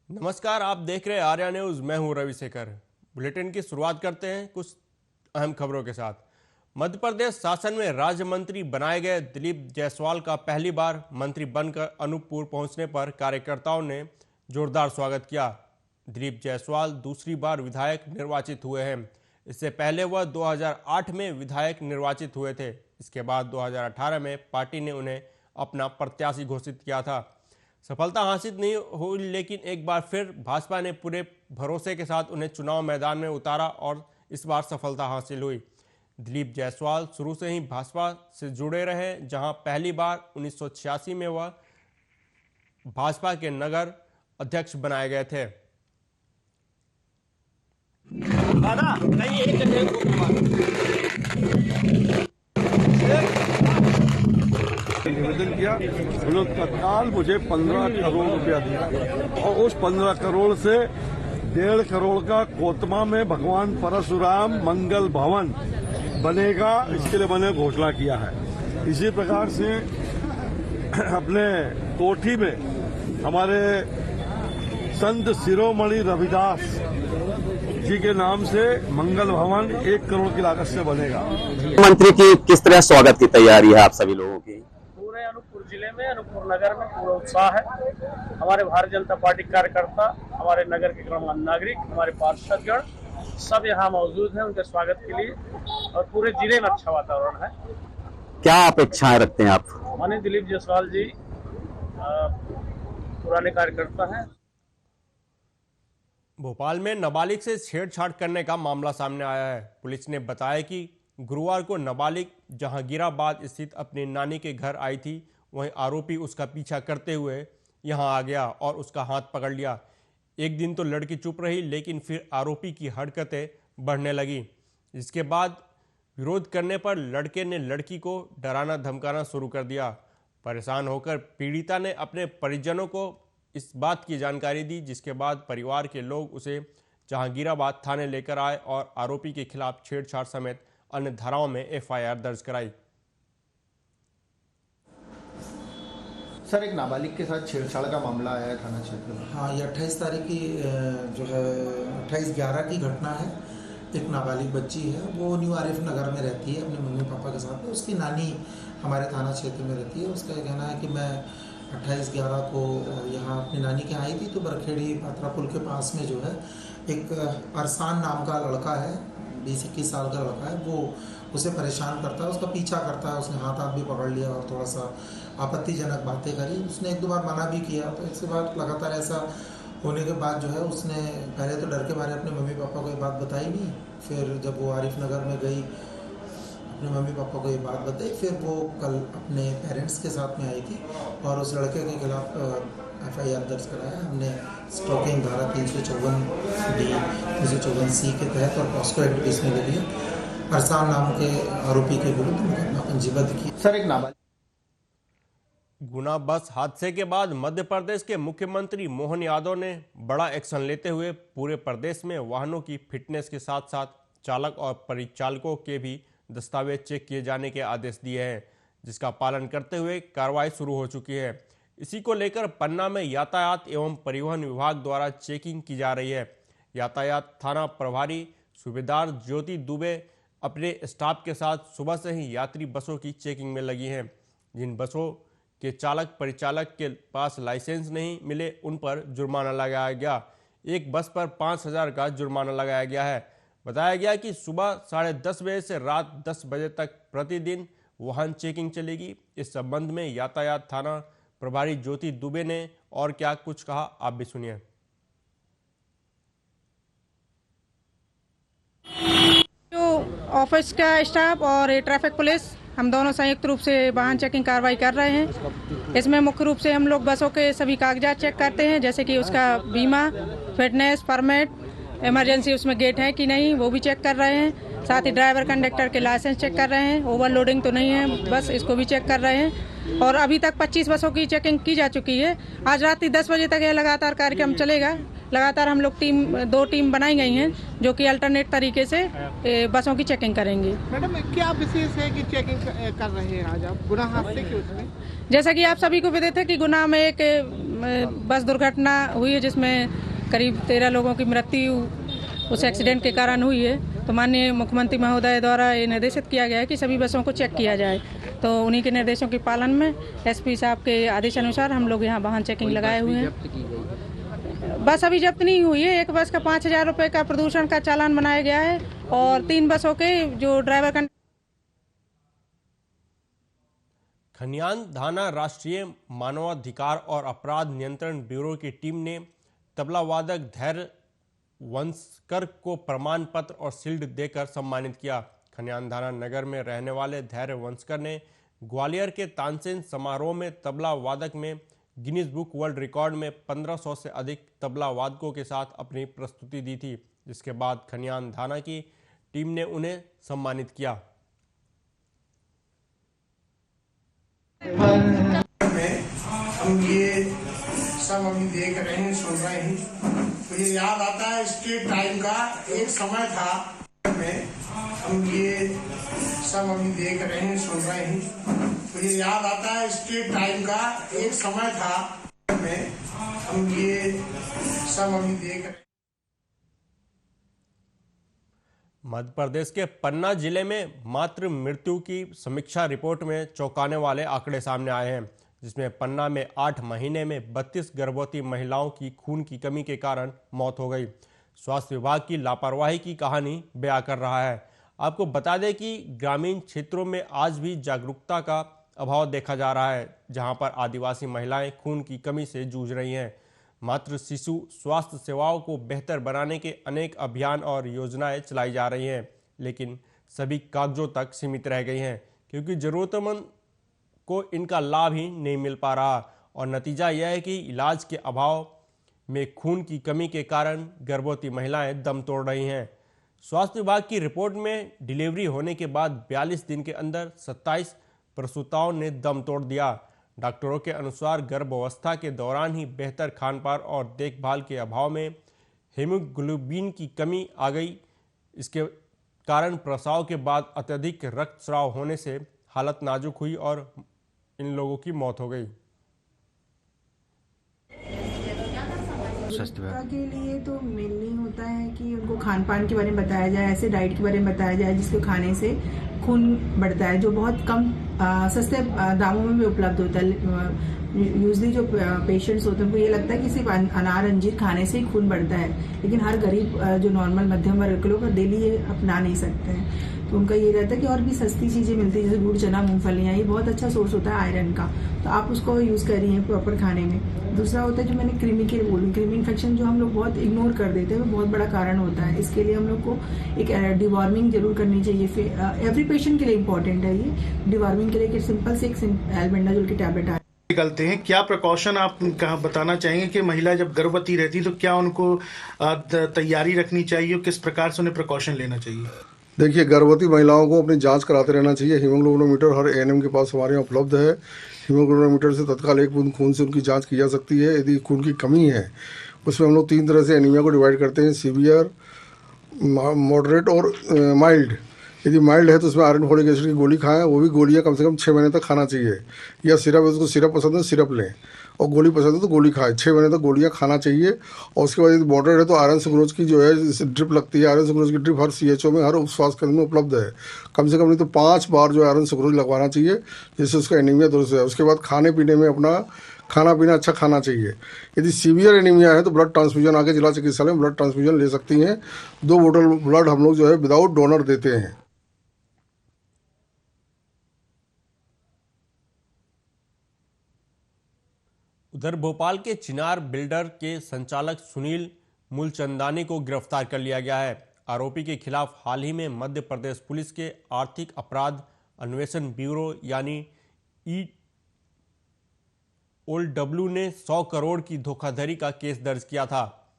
नमस्कार, आप देख रहे हैं आर्या न्यूज। मैं हूं रविशेखर। बुलेटिन की शुरुआत करते हैं कुछ अहम खबरों के साथ। मध्य प्रदेश शासन में राज्य मंत्री बनाए गए दिलीप जायसवाल का पहली बार मंत्री बनकर अनूपपुर पहुंचने पर कार्यकर्ताओं ने जोरदार स्वागत किया। दिलीप जायसवाल दूसरी बार विधायक निर्वाचित हुए हैं। इससे पहले वह 2008 में विधायक निर्वाचित हुए थे। इसके बाद 2018 में पार्टी ने उन्हें अपना प्रत्याशी घोषित किया था। सफलता हासिल नहीं हुई, लेकिन एक बार फिर भाजपा ने पूरे भरोसे के साथ उन्हें चुनाव मैदान में उतारा और इस बार सफलता हासिल हुई। दिलीप जायसवाल शुरू से ही भाजपा से जुड़े रहे, जहां पहली बार 1986 में वह भाजपा के नगर अध्यक्ष बनाए गए थे। निवेदन किया, उन्होंने तत्काल मुझे 15 करोड़ रुपया दिया और उस 15 करोड़ से 1.5 करोड़ का कोतमा में भगवान परशुराम मंगल भवन बनेगा, इसके लिए मैंने घोषणा किया है। इसी प्रकार से अपने कोठी में हमारे संत शिरोमणि रविदास जी के नाम से मंगल भवन 1 करोड़ की लागत से बनेगा। मंत्री की किस तरह स्वागत की तैयारी है आप सभी लोगों की? पूरे अनूपपुर जिले में, अनूपपुर नगर में पूरा उत्साह है। हमारे भारतीय जनता पार्टी कार्यकर्ता, हमारे नगर के गणमान्य नागरिक, हमारे पार्षदगण सब यहाँ मौजूद हैं उनके स्वागत के लिए, और पूरे जिले में अच्छा वातावरण है। क्या अपेक्षाएं रखते हैं आप? माननीय दिलीप जायसवाल जी पुराने कार्यकर्ता हैं। भोपाल में नाबालिग से छेड़छाड़ करने का मामला सामने आया है। पुलिस ने बताया कि गुरुवार को नाबालिग जहांगीराबाद स्थित अपनी नानी के घर आई थी। वहीं आरोपी उसका पीछा करते हुए यहां आ गया और उसका हाथ पकड़ लिया। एक दिन तो लड़की चुप रही, लेकिन फिर आरोपी की हरकतें बढ़ने लगी। इसके बाद विरोध करने पर लड़के ने लड़की को डराना धमकाना शुरू कर दिया। परेशान होकर पीड़िता ने अपने परिजनों को इस बात की जानकारी दी, जिसके बाद परिवार के लोग उसे जहांगीराबाद थाने लेकर आए और आरोपी के खिलाफ छेड़छाड़ समेत अन्य धाराओं में एफआईआर दर्ज कराई। सर, एक नाबालिग के साथ छेड़छाड़ का मामला आया है थाना क्षेत्र में। हाँ, ये 28 तारीख की जो है 28/11 की घटना है। एक नाबालिग बच्ची है, वो न्यू आरिफ नगर में रहती है अपने मम्मी पापा के साथ। उसकी नानी हमारे थाना क्षेत्र में रहती है। उसका कहना है कि मैं 28/11 को यहाँ अपनी नानी के आई थी, तो बरखेड़ी पात्रा पुल के पास में जो है एक अरसान नाम का लड़का है, 20-21 साल का लड़का है, वो उसे परेशान करता है, उसका पीछा करता है। उसने हाथ भी पकड़ लिया और थोड़ा सा आपत्तिजनक बातें करी। उसने 1-2 बार मना भी किया, तो इसके बाद लगातार ऐसा होने के बाद जो है उसने पहले तो डर के मारे अपने मम्मी पापा को ये बात बताई नहीं। फिर जब वो आरिफ नगर में गई, अपने मम्मी पापा को ये बात बताई। फिर वो कल अपने पेरेंट्स के साथ में आई थी और उस लड़के के खिलाफ एफआईआर दर्ज कराया हमने। स्टॉकिंग धारा 354D 354C के तहत और पॉस्को एक्ट केस में ले लिया। अरसान नाम के आरोपी के विरुद्ध मुकदमा पंजीबद्ध किया। सर, एक नाबालिग गुना बस हादसे के बाद मध्य प्रदेश के मुख्यमंत्री मोहन यादव ने बड़ा एक्शन लेते हुए पूरे प्रदेश में वाहनों की फिटनेस के साथ साथ चालक और परिचालकों के भी दस्तावेज चेक किए जाने के आदेश दिए हैं, जिसका पालन करते हुए कार्रवाई शुरू हो चुकी है। इसी को लेकर पन्ना में यातायात एवं परिवहन विभाग द्वारा चेकिंग की जा रही है। यातायात थाना प्रभारी सूबेदार ज्योति दुबे अपने स्टाफ के साथ सुबह से ही यात्री बसों की चेकिंग में लगी हैं। जिन बसों के चालक परिचालक के पास लाइसेंस नहीं मिले, उन पर जुर्माना लगाया गया। एक बस पर 5,000 का जुर्माना लगाया गया है। बताया गया कि सुबह 10:30 बजे से रात 10 बजे तक प्रतिदिन वाहन चेकिंग चलेगी। इस संबंध में यातायात थाना प्रभारी ज्योति दुबे ने और क्या कुछ कहा, आप भी सुनिए। ऑफिस का स्टाफ और ट्रैफिक पुलिस हम दोनों संयुक्त रूप से वाहन चेकिंग कार्रवाई कर रहे हैं। इसमें मुख्य रूप से हम लोग बसों के सभी कागजात चेक करते हैं, जैसे कि उसका बीमा, फिटनेस, परमिट, इमरजेंसी उसमें गेट है कि नहीं, वो भी चेक कर रहे हैं। साथ ही ड्राइवर कंडक्टर के लाइसेंस चेक कर रहे हैं, ओवरलोडिंग तो नहीं है बस, इसको भी चेक कर रहे हैं। और अभी तक 25 बसों की चेकिंग की जा चुकी है। आज रात 10 बजे तक यह लगातार कार्यक्रम चलेगा। लगातार हम लोग 2 टीम बनाई गई हैं, जो कि अल्टरनेट तरीके से बसों की चेकिंग करेंगी। मैडम, क्या विशेष है कि चेकिंग कर रहे हैं आज आप गुना हादसे के उसमें? जैसा कि आप सभी को विदित है कि गुना में एक बस दुर्घटना हुई है जिसमें करीब 13 लोगों की मृत्यु उस एक्सीडेंट के कारण हुई है। तो माननीय मुख्यमंत्री महोदय द्वारा ये निर्देशित किया गया है कि सभी बसों को चेक किया जाए। तो उन्हीं के निर्देशों के पालन में एसपी साहब के आदेश अनुसार हम लोग यहाँ वाहन चेकिंग लगाए हुए हैं। बस अभी जब्त नहीं हुई है। एक बस का 5,000 रुपये का प्रदूषण का चालान बनाया गया है और 3 बसों के जो ड्राइवर खनियान थाना राष्ट्रीय मानवाधिकार और अपराध नियंत्रण ब्यूरो की टीम ने तबला वादक धैर्य वंशकर को प्रमाण पत्र और शील्ड देकर सम्मानित किया। खनियान थाना नगर में रहने वाले धैर्य वंशकर ने ग्वालियर के तानसेन समारोह में तबला वादक में गिनीज बुक वर्ल्ड रिकॉर्ड में 1500 से अधिक तबला वादकों के साथ अपनी प्रस्तुति दी थी, जिसके बाद खनियान थाना की टीम ने उन्हें सम्मानित किया। हम ये सब अभी देख रहे हैं, सुन रहे हैं, मुझे याद आता है इसके टाइम का एक समय था। हम ये सब अभी देख रहे हैं, सुन रहे हैं, मुझे याद आता है इसके टाइम का एक समय था। हम ये सब अभी देख रहे हैं। मध्य प्रदेश के पन्ना जिले में मातृ मृत्यु की समीक्षा रिपोर्ट में चौंकाने वाले आंकड़े सामने आए हैं, जिसमें पन्ना में 8 महीने में 32 गर्भवती महिलाओं की खून की कमी के कारण मौत हो गई। स्वास्थ्य विभाग की लापरवाही की कहानी बयां कर रहा है। आपको बता दें कि ग्रामीण क्षेत्रों में आज भी जागरूकता का अभाव देखा जा रहा है, जहां पर आदिवासी महिलाएं खून की कमी से जूझ रही हैं। मातृ शिशु स्वास्थ्य सेवाओं को बेहतर बनाने के अनेक अभियान और योजनाएं चलाई जा रही हैं, लेकिन सभी कागजों तक सीमित रह गई हैं, क्योंकि जरूरतमंद को इनका लाभ ही नहीं मिल पा रहा। और नतीजा यह है कि इलाज के अभाव में खून की कमी के कारण गर्भवती महिलाएं दम तोड़ रही हैं। स्वास्थ्य विभाग की रिपोर्ट में डिलीवरी होने के बाद 42 दिन के अंदर 27 प्रसूताओं ने दम तोड़ दिया। डॉक्टरों के अनुसार गर्भावस्था के दौरान ही बेहतर खानपान और देखभाल के अभाव में हीमोग्लोबिन की कमी आ गई। इसके कारण प्रसव के बाद अत्यधिक रक्तस्राव होने से हालत नाजुक हुई और इन लोगों की मौत हो गई। स्वच्छता के लिए तो मेनली होता है कि उनको खान पान के बारे में बताया जाए, ऐसे डाइट के बारे में बताया जाए जिसको खाने से खून बढ़ता है, जो बहुत कम सस्ते दामों में भी उपलब्ध होता है। यूजली जो पेशेंट्स होते हैं उनको ये लगता है कि सिर्फ अनार अंजीर खाने से ही खून बढ़ता है, लेकिन हर गरीब जो नॉर्मल मध्यम वर्ग के लोग डेली ये अपना नहीं सकते हैं। तो उनका ये रहता है कि और भी सस्ती चीज़ें मिलती है, जैसे गुड़, चना, मूंगफलियाँ, ये बहुत अच्छा सोर्स होता है आयरन का, तो आप उसको यूज़ करिए प्रॉपर खाने में। दूसरा होता है जो मैंने कृमि के बोलूँ, कृमि इन्फेक्शन जो हम लोग बहुत इग्नोर कर देते हैं, वो बहुत बड़ा कारण होता है। इसके लिए हम लोग को एक डिवॉर्मिंग जरूर करनी चाहिए। फिर एवरी पेशेंट के लिए इंपॉर्टेंट है ये डिवॉर्मिंग के लिए। सिंपल से एक एल्बेंडाजोल की टैबलेट है निकलते हैं। क्या प्रिकॉशन आप कहाँ बताना चाहेंगे कि महिला जब गर्भवती रहती है तो क्या उनको तैयारी रखनी चाहिए और किस प्रकार से उन्हें प्रिकॉशन लेना चाहिए? देखिए, गर्भवती महिलाओं को अपनी जांच कराते रहना चाहिए। हीमोग्लोबिनोमीटर हर एएनएम के पास हमारे यहाँ उपलब्ध है। हीमोग्लोबिनोमीटर से तत्काल 1 बूंद खून से उनकी जांच की जा सकती है। यदि खून की कमी है, उसमें हम लोग 3 तरह से एनीमिया को डिवाइड करते हैं, सीवियर, मॉडरेट और माइल्ड। यदि माइल्ड है तो उसमें आयरन फोलिक एसिड की गोली खाएं, वो भी गोलियां कम से कम 6 महीने तक खाना चाहिए। या सिरप है, उसको सिरप पसंद है सिरप लें, और गोली पसंद है तो गोली खाएं। 6 महीने तक गोलियां खाना चाहिए। और उसके बाद यदि मॉडरेट है तो आयरन सुक्रोज की जो है ड्रिप लगती है। आयरन सुक्रोज की ड्रिप हर CHO में, हर उप स्वास्थ्य केंद्र में उपलब्ध है। कम से कम नहीं तो 5 बार जो आयरन सुक्रोज लगवाना चाहिए, जिससे उसका एनीमिया दुरुस्त है। उसके बाद खाने पीने में अपना खाना पीना अच्छा खाना चाहिए। यदि सीवियर एनीमिया है तो ब्लड ट्रांसफ्यूजन आके जिला चिकित्सालय में ब्लड ट्रांसफ्यूजन ले सकती हैं। 2 बोतल ब्लड हम लोग जो है विदाउट डोनर देते हैं। उधर भोपाल के चिनार बिल्डर के संचालक सुनील मूलचंदानी को गिरफ्तार कर लिया गया है। आरोपी के खिलाफ हाल ही में मध्य प्रदेश पुलिस के आर्थिक अपराध अन्वेषण ब्यूरो यानी EOW ने 100 करोड़ की धोखाधड़ी का केस दर्ज किया था,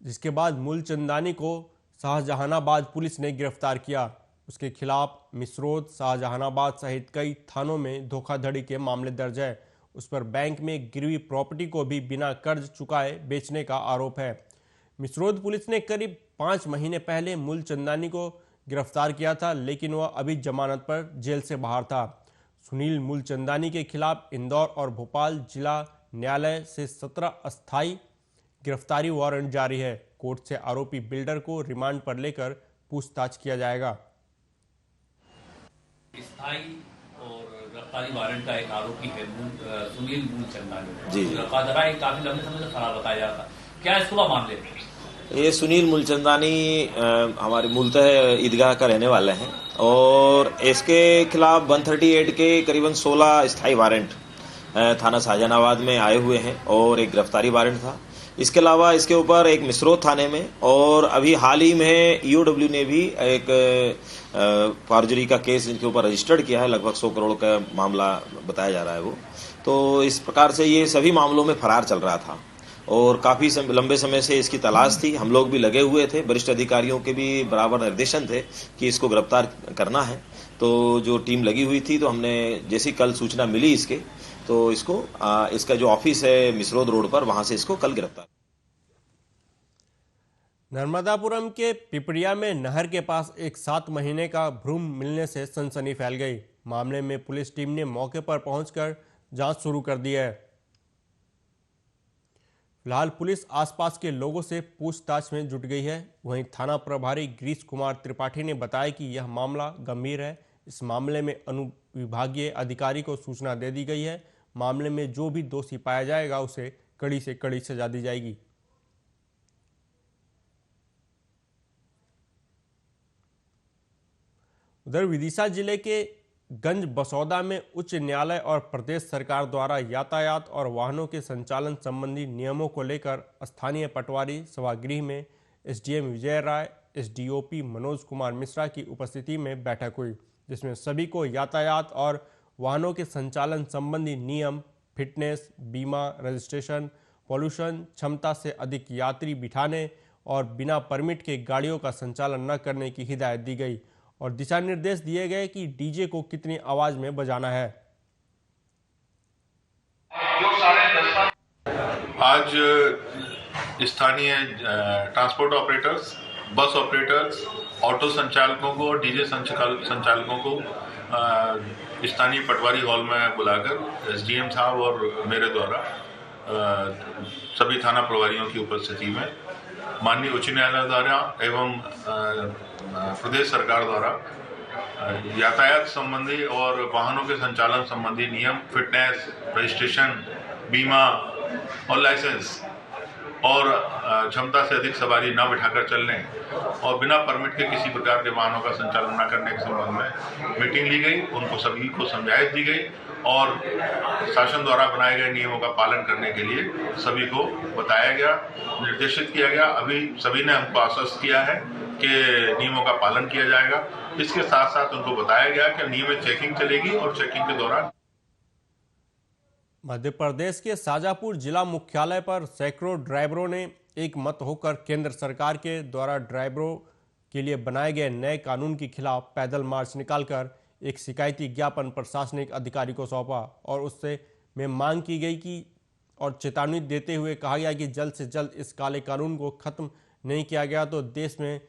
जिसके बाद मूलचंदानी को शाहजहानाबाद पुलिस ने गिरफ्तार किया। उसके खिलाफ मिसरोद, शाहजहानाबाद सहित कई थानों में धोखाधड़ी के मामले दर्ज है। उस पर बैंक में गिरवी प्रॉपर्टी को भी बिना कर्ज चुकाए बेचने का आरोप है। मिसरोद पुलिस ने करीब 5 महीने पहले मूलचंदानी को गिरफ्तार किया था, लेकिन वह अभी जमानत पर जेल से बाहर था। सुनील मूलचंदानी के खिलाफ इंदौर और भोपाल जिला न्यायालय से 17 अस्थायी गिरफ्तारी वारंट जारी है। कोर्ट से आरोपी बिल्डर को रिमांड पर लेकर पूछताछ किया जाएगा। स्थायी और गिरफ्तारी वारंट का एक आरोपी है सुनील मूलचंदानी जी। काफी लंबे समय से फरार बताया जाता है, क्या इसको मामले में? ये सुनील मूलचंदानी हमारे मूलतः ईदगाह का रहने वाले हैं और इसके खिलाफ 138 के करीबन 16 स्थायी वारंट थाना शाहजहानाबाद में आए हुए हैं और एक गिरफ्तारी वारंट था। इसके अलावा इसके ऊपर एक मिसरोद थाने में और अभी हाल ही में ईओडब्ल्यू ने भी एक फॉर्जरी का केस इनके ऊपर रजिस्टर्ड किया है। लगभग 100 करोड़ का मामला बताया जा रहा है वो। तो इस प्रकार से ये सभी मामलों में फरार चल रहा था और काफ़ी लंबे समय से इसकी तलाश थी। हम लोग भी लगे हुए थे, वरिष्ठ अधिकारियों के भी बराबर निर्देशन थे कि इसको गिरफ्तार करना है। तो जो टीम लगी हुई थी, तो हमने जैसी कल सूचना मिली इसके, तो इसको इसका जो ऑफिस है मिसरोद रोड पर, वहां से इसको कल गिरफ्तार। नर्मदापुरम के पिपरिया में नहर के पास एक 7 महीने का भ्रूण मिलने से सनसनी फैल गई। मामले में पुलिस टीम ने मौके पर पहुंचकर जांच शुरू कर दी है। फिलहाल पुलिस आसपास के लोगों से पूछताछ में जुट गई है। वहीं थाना प्रभारी गिरीश कुमार त्रिपाठी ने बताया कि यह मामला गंभीर है। इस मामले में अनुविभागीय अधिकारी को सूचना दे दी गई है। मामले में जो भी दोषी पाया जाएगा उसे कड़ी से कड़ी सजा दी जाएगी। उधर विदिशा जिले के गंज बसौदा में उच्च न्यायालय और प्रदेश सरकार द्वारा यातायात और वाहनों के संचालन संबंधी नियमों को लेकर स्थानीय पटवारी सभागृह में एसडीएम विजय राय, एसडीओपी मनोज कुमार मिश्रा की उपस्थिति में बैठक हुई, जिसमें सभी को यातायात और वाहनों के संचालन संबंधी नियम, फिटनेस, बीमा, रजिस्ट्रेशन, पॉल्यूशन, क्षमता से अधिक यात्री बिठाने और बिना परमिट के गाड़ियों का संचालन न करने की हिदायत दी गई और दिशा निर्देश दिए गए कि डीजे को कितनी आवाज में बजाना है। आज स्थानीय transport operators, bus operators, auto संचालकों को और डीजे संचालकों को स्थानीय पटवारी हॉल में बुलाकर एसडीएम साहब और मेरे द्वारा सभी थाना प्रभारियों की उपस्थिति में माननीय उच्च न्यायालय द्वारा एवं प्रदेश सरकार द्वारा यातायात संबंधी और वाहनों के संचालन संबंधी नियम, फिटनेस, रजिस्ट्रेशन, बीमा और लाइसेंस और क्षमता से अधिक सवारी न बिठाकर चलने और बिना परमिट के किसी प्रकार के वाहनों का संचालन न करने के संबंध में मीटिंग ली गई। उनको सभी को समझाइश दी गई और शासन द्वारा बनाए गए नियमों का पालन करने के लिए सभी को बताया गया, निर्देशित किया गया। अभी सभी ने हमको आश्वस्त किया है कि नियमों का पालन किया जाएगा। इसके साथ साथ उनको बताया गया कि नियमित चेकिंग चलेगी और चेकिंग के दौरान मध्य प्रदेश के शाजापुर जिला मुख्यालय पर सैकड़ों ड्राइवरों ने एक मत होकर केंद्र सरकार के द्वारा ड्राइवरों के लिए बनाए गए नए कानून के खिलाफ पैदल मार्च निकालकर एक शिकायती ज्ञापन प्रशासनिक अधिकारी को सौंपा और उससे में मांग की गई कि और चेतावनी देते हुए कहा गया कि जल्द से जल्द इस काले कानून को खत्म नहीं किया गया तो देश में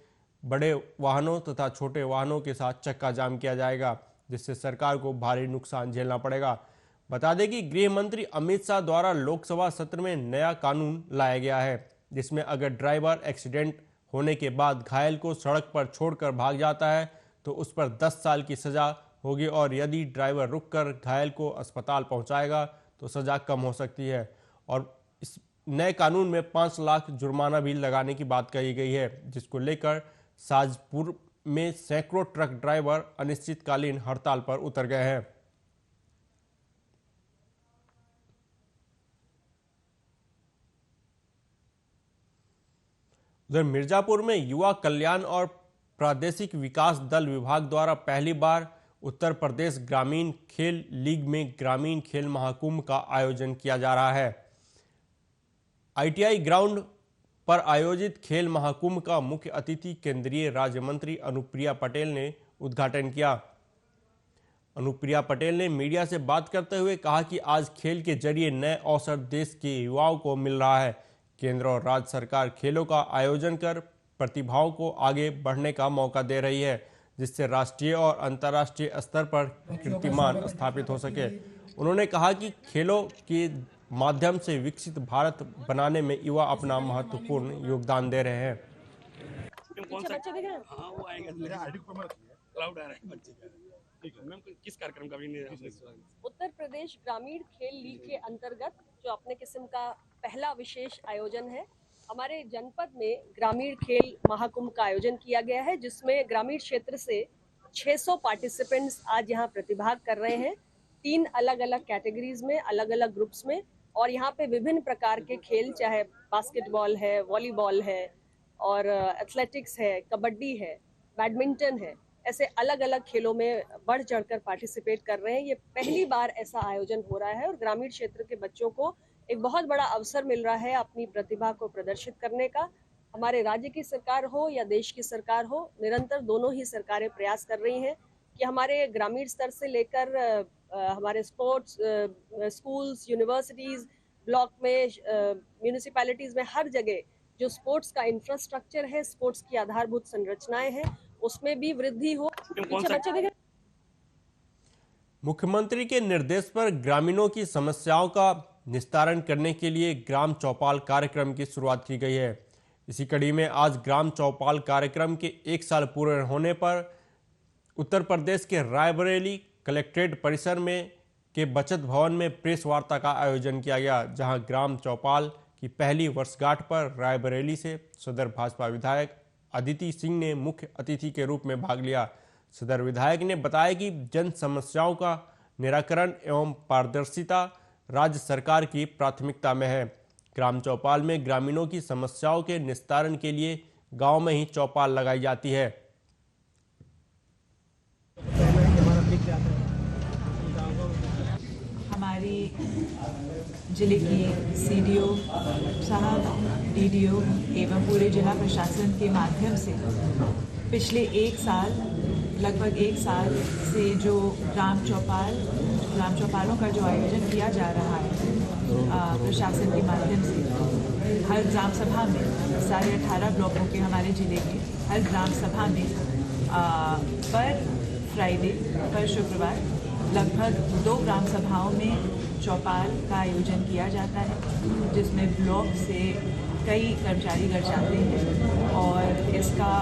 बड़े वाहनों तथा छोटे वाहनों के साथ चक्का जाम किया जाएगा, जिससे सरकार को भारी नुकसान झेलना पड़ेगा। बता दें कि गृह मंत्री अमित शाह द्वारा लोकसभा सत्र में नया कानून लाया गया है, जिसमें अगर ड्राइवर एक्सीडेंट होने के बाद घायल को सड़क पर छोड़कर भाग जाता है तो उस पर 10 साल की सजा होगी और यदि ड्राइवर रुककर घायल को अस्पताल पहुंचाएगा तो सजा कम हो सकती है। और इस नए कानून में 5 लाख जुर्माना भी लगाने की बात कही गई है, जिसको लेकर शाजापुर में सैकड़ों ट्रक ड्राइवर अनिश्चितकालीन हड़ताल पर उतर गए हैं। उधर मिर्जापुर में युवा कल्याण और प्रादेशिक विकास दल विभाग द्वारा पहली बार उत्तर प्रदेश ग्रामीण खेल लीग में ग्रामीण खेल महाकुंभ का आयोजन किया जा रहा है। आईटीआई ग्राउंड पर आयोजित खेल महाकुंभ का मुख्य अतिथि केंद्रीय राज्य मंत्री अनुप्रिया पटेल ने उद्घाटन किया। अनुप्रिया पटेल ने मीडिया से बात करते हुए कहा कि आज खेल के जरिए नए अवसर देश के युवाओं को मिल रहा है। केंद्र और राज्य सरकार खेलों का आयोजन कर प्रतिभाओं को आगे बढ़ने का मौका दे रही है, जिससे राष्ट्रीय और अंतर्राष्ट्रीय स्तर पर कीर्तिमान स्थापित हो सके। उन्होंने कहा कि खेलों के माध्यम से विकसित भारत बनाने में युवा अपना महत्वपूर्ण योगदान दे रहे हैं। किस कार्यक्रम का उत्तर प्रदेश ग्रामीण खेल लीग के अंतर्गत जो अपने किस्म का पहला विशेष आयोजन है, हमारे जनपद में ग्रामीण खेल महाकुंभ का आयोजन किया गया है, जिसमें ग्रामीण क्षेत्र से 600 पार्टिसिपेंट्स आज यहाँ प्रतिभाग कर रहे हैं। 3 अलग अलग कैटेगरीज में, अलग अलग ग्रुप्स में, और यहाँ पे विभिन्न प्रकार के खेल, चाहे बास्केटबॉल है, वॉलीबॉल है और एथलेटिक्स है, कबड्डी है, बैडमिंटन है, ऐसे अलग अलग खेलों में बढ़ चढ़कर पार्टिसिपेट कर रहे हैं। ये पहली बार ऐसा आयोजन हो रहा है और ग्रामीण क्षेत्र के बच्चों को एक बहुत बड़ा अवसर मिल रहा है अपनी प्रतिभा को प्रदर्शित करने का। हमारे राज्य की सरकार हो या देश की सरकार हो, निरंतर दोनों ही सरकारें प्रयास कर रही हैं कि हमारे ग्रामीण स्तर से लेकर हमारे स्पोर्ट्स स्कूल्स, यूनिवर्सिटीज़, ब्लॉक में, म्यूनिसिपैलिटीज़ में, हर जगह जो स्पोर्ट्स का इंफ्रास्ट्रक्चर है, स्पोर्ट्स की आधारभूत संरचनाएं हैं, उसमें भी वृद्धि हो। मुख्यमंत्री के निर्देश पर ग्रामीणों की समस्याओं का निस्तारण करने के लिए ग्राम चौपाल कार्यक्रम की शुरुआत की गई है। इसी कड़ी में आज ग्राम चौपाल कार्यक्रम के 1 साल पूरे होने पर उत्तर प्रदेश के रायबरेली कलेक्ट्रेट परिसर में के बचत भवन में प्रेस वार्ता का आयोजन किया गया, जहां ग्राम चौपाल की पहली वर्षगांठ पर रायबरेली से सदर भाजपा विधायक अदिति सिंह ने मुख्य अतिथि के रूप में भाग लिया। सदर विधायक ने बताया कि जन समस्याओं का निराकरण एवं पारदर्शिता राज्य सरकार की प्राथमिकता में है। ग्राम चौपाल में ग्रामीणों की समस्याओं के निस्तारण के लिए गांव में ही चौपाल लगाई जाती है। हमारी जिले की सीडीओ साहब, डीडीओ एवं पूरे जिला प्रशासन के माध्यम से पिछले लगभग एक साल से जो ग्राम चौपालों का जो आयोजन किया जा रहा है प्रशासन के माध्यम से, हर ग्राम सभा में, सारे 18 ब्लॉकों के हमारे जिले के हर ग्राम सभा में पर शुक्रवार लगभग 2 ग्राम सभाओं में चौपाल का आयोजन किया जाता है, जिसमें ब्लॉक से कई कर्मचारी गढ़ जाते हैं। और इसका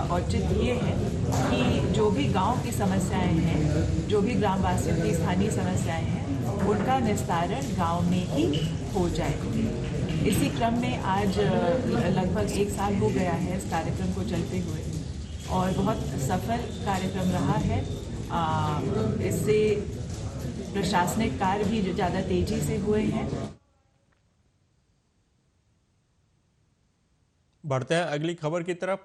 औचित्य ये है कि जो भी गांव की समस्याएं हैं, जो भी ग्रामवासियों की स्थानीय समस्याएं हैं, उनका निस्तारण गांव में ही हो जाए। इसी क्रम में आज लगभग 1 साल हो गया है इस कार्यक्रम को चलते हुए और बहुत सफल कार्यक्रम रहा है। इससे प्रशासनिक कार्य भी जो ज़्यादा तेजी से हुए हैं। बढ़ते हैं अगली खबर की तरफ।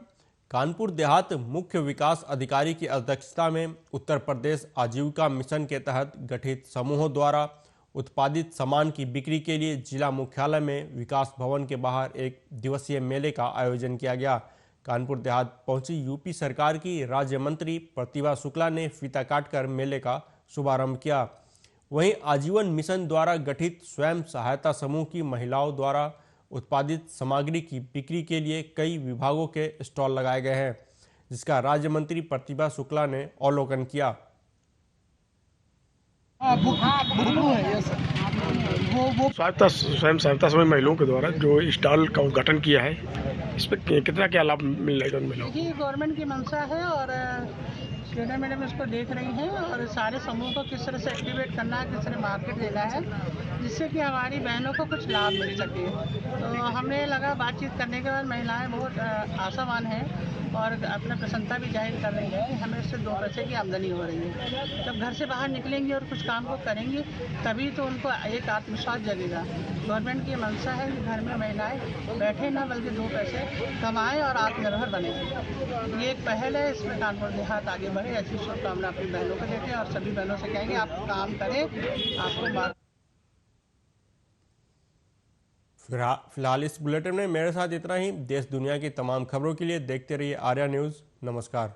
कानपुर देहात मुख्य विकास अधिकारी की अध्यक्षता में उत्तर प्रदेश आजीविका मिशन के तहत गठित समूहों द्वारा उत्पादित सामान की बिक्री के लिए जिला मुख्यालय में विकास भवन के बाहर 1 दिवसीय मेले का आयोजन किया गया। कानपुर देहात पहुंची यूपी सरकार की राज्य मंत्री प्रतिभा शुक्ला ने फीता काटकर मेले का शुभारंभ किया। वहीं आजीवन मिशन द्वारा गठित स्वयं सहायता समूह की महिलाओं द्वारा उत्पादित सामग्री की बिक्री के लिए कई विभागों के स्टॉल लगाए गए हैं, जिसका राज्य मंत्री प्रतिभा शुक्ला ने अवलोकन किया। स्वयं सहायता समूह महिलाओं के द्वारा जो स्टॉल का उद्घाटन किया है, इस पर कितना क्या लाभ मिलेगा? देखिए, गवर्नमेंट की मंशा है और श्रीधर मैडम इसको देख रही हैं और सारे समूह को किस तरह से एक्टिवेट करना है, किस तरह मार्केट देना है, जिससे कि हमारी बहनों को कुछ लाभ मिल सके। तो हमें लगा बातचीत करने के बाद महिलाएं बहुत आशावान हैं और अपना प्रसन्नता भी जाहिर कर रही है कि हमें इससे 2 पैसे की आमदनी हो रही है। जब घर से बाहर निकलेंगी और कुछ काम को करेंगी, तभी तो उनको एक आत्मविश्वास जगेगा। गवर्नमेंट की मंशा है कि घर में महिलाएं बैठे ना, बल्कि 2 पैसे कमाएं और आत्मनिर्भर बने। ये एक पहल है, इसमें कानपुर देहात आगे बढ़े, ऐसी शुभकामना अपनी बहनों को देते हैं और सभी बहनों से कहेंगे आप काम करें, आपको। फिलहाल इस बुलेटिन में मेरे साथ इतना ही। देश दुनिया की तमाम खबरों के लिए देखते रहिए आर्या न्यूज़। नमस्कार।